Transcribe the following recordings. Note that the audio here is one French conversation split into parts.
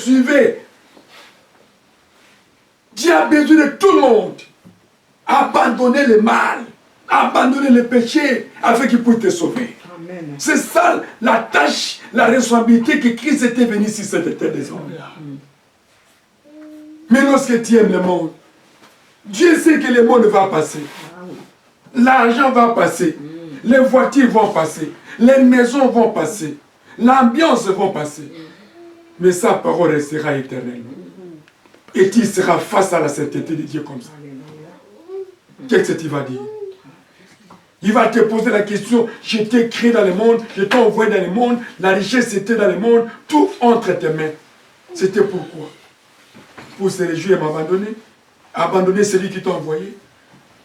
Suivez. Dieu a besoin de tout le monde. Abandonnez le mal. Abandonnez le péché afin qu'il puisse te sauver. C'est ça la tâche, la responsabilité que Christ était venu sur cette terre des hommes. Mais lorsque tu aimes le monde, Dieu sait que le monde va passer. L'argent va passer. Les voitures vont passer. Les maisons vont passer. L'ambiance va passer. Mais sa parole restera éternelle. Et tu seras face à la sainteté de Dieu comme ça. Qu'est-ce que tu vas dire? Il va te poser la question, je t'ai créé dans le monde, je t'ai envoyé dans le monde, la richesse était dans le monde, tout entre tes mains. C'était pourquoi? Pour se réjouir et m'abandonner? Abandonner celui qui t'a envoyé?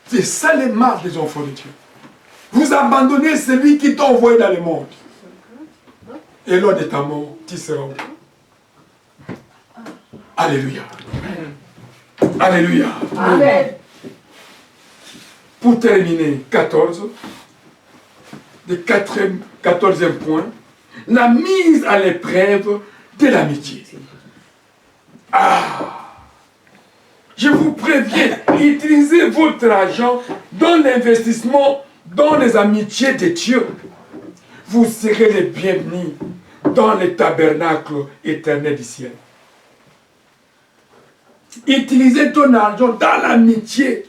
C'est ça les marques des enfants de Dieu. Vous abandonnez celui qui t'a envoyé dans le monde. Et lors de ta mort, tu seras où? Alléluia. Alléluia. Amen. Pour terminer, 14, le 14e point, la mise à l'épreuve de l'amitié. Je vous préviens, utilisez votre argent dans l'investissement, dans les amitiés de Dieu. Vous serez les bienvenus dans le tabernacle éternel du ciel. Utilisez ton argent dans l'amitié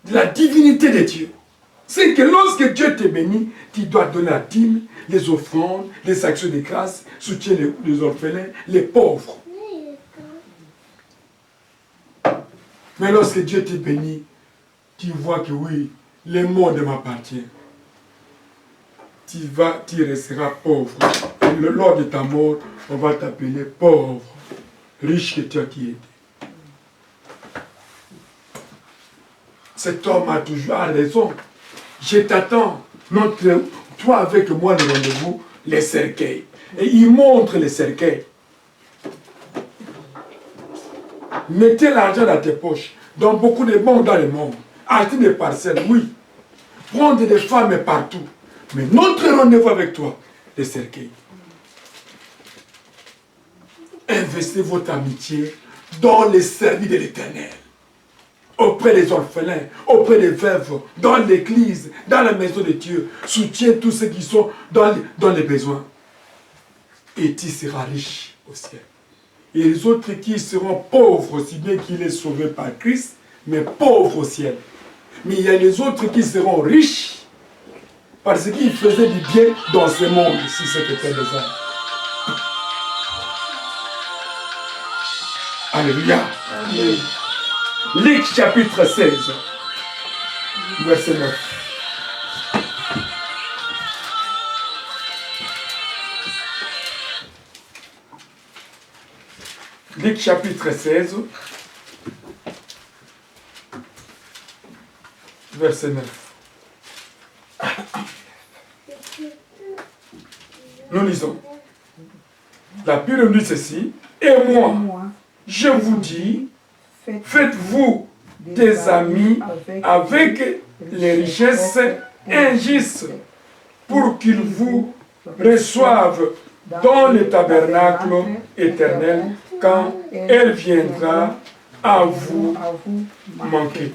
de la divinité de Dieu. C'est que lorsque Dieu te bénit, tu dois donner la dîme, les offrandes, les actions de grâce, soutien les orphelins, les pauvres. Mais lorsque Dieu te bénit, tu vois que oui, le monde m'appartient. Tu resteras pauvre. Et lors de ta mort, on va t'appeler pauvre, riche que tu as qui es. Cet homme a toujours raison. Je t'attends. Toi avec moi le rendez-vous, les cercueils. Et il montre les cercueils. Mettez l'argent dans tes poches. Dans beaucoup de banques dans le monde. Acheter des parcelles, oui. Prendre des femmes partout. Mais notre rendez-vous avec toi, les cercueils. Investissez votre amitié dans les services de l'Éternel. Auprès des orphelins, auprès des veuves, dans l'église, dans la maison de Dieu. Soutiens tous ceux qui sont dans les besoins. Et tu seras riche au ciel. Et les autres qui seront pauvres, aussi bien qu'il est sauvé par Christ, mais pauvres au ciel. Mais il y a les autres qui seront riches parce qu'ils faisaient du bien dans ce monde, si c'était des hommes. Alléluia. Amen. Luc chapitre 16, verset 9. Luc chapitre 16, verset 9. Nous lisons. La Bible dit ceci. Et moi, je vous dis, faites-vous des amis avec les richesses injustes pour qu'ils vous reçoivent dans le tabernacle éternel quand elle viendra à vous manquer.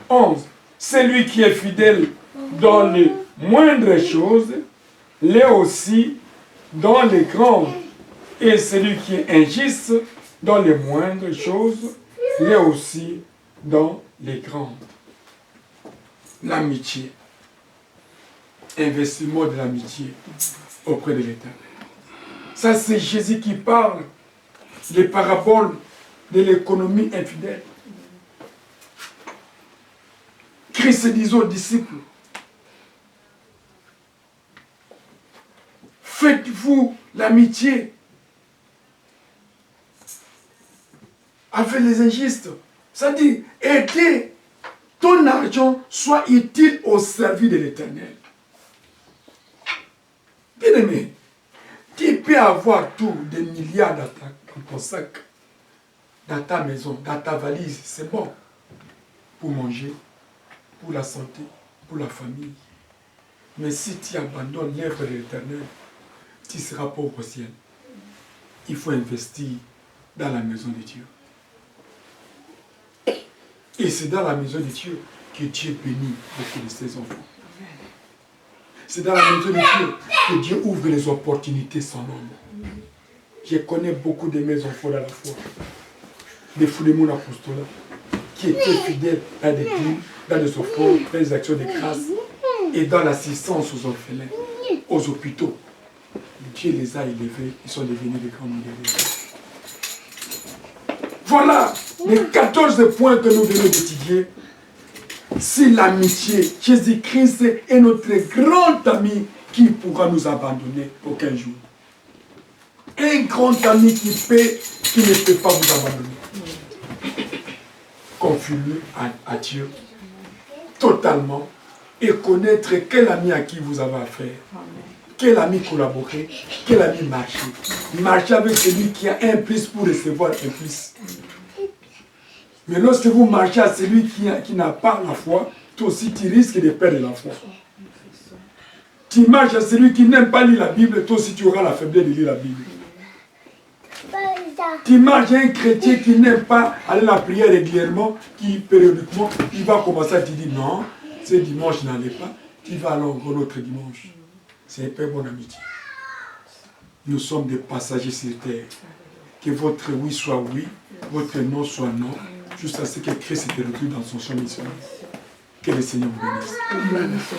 11. Celui qui est fidèle dans les moindres choses, l'est aussi dans les grandes. Et celui qui est injuste dans les moindres choses, l'est aussi dans les grandes. L'amitié. Investissement de l'amitié auprès de l'Éternel. Ça, c'est Jésus qui parle des paraboles de l'économie infidèle. Christ dit aux disciples, faites-vous l'amitié avec les injustes. Ça dit, aidez ton argent soit utile au service de l'Éternel. Bien aimé, tu peux avoir tout, des milliards dans ton sac, dans ta maison, dans ta valise, c'est bon. Pour manger, pour la santé, pour la famille. Mais si tu abandonnes l'œuvre de l'Éternel, tu seras pauvre au ciel. Il faut investir dans la maison de Dieu. Et c'est dans la maison de Dieu que Dieu bénit beaucoup de ses enfants. C'est dans la maison de Dieu que Dieu ouvre les opportunités sans nombre. Je connais beaucoup de mes enfants dans la foi, des fous de mon apostolat, qui étaient fidèles dans des dîmes, dans des offrandes, dans les actions de grâce et dans l'assistance aux orphelins, aux hôpitaux. Dieu les a élevés, ils sont devenus des grands millionnaires. Voilà les 14 points que nous venons d'étudier. C'est l'amitié. Jésus-Christ est notre grand ami qui pourra nous abandonner aucun jour. Un grand ami qui ne peut pas vous abandonner. Confiez-le à Dieu totalement et connaître quel ami à qui vous avez affaire. Quel ami collaborer, quel ami marcher. Marcher avec celui qui a un plus pour recevoir un plus. Mais lorsque vous marchez à celui qui n'a pas la foi, toi aussi tu risques de perdre la foi. Tu marches à celui qui n'aime pas lire la Bible, toi aussi tu auras la faiblesse de lire la Bible. Tu marches à un chrétien qui n'aime pas aller à la prière régulièrement, qui périodiquement, il va commencer à te dire non, ce dimanche je n'en ai pas, tu vas alors encore l'autre dimanche. C'est pas bonne amitié. Nous sommes des passagers sur terre. Que votre oui soit oui, votre non soit non, jusqu'à ce que Christ se retrouve dans son champ missionnaire. Que le Seigneur vous bénisse.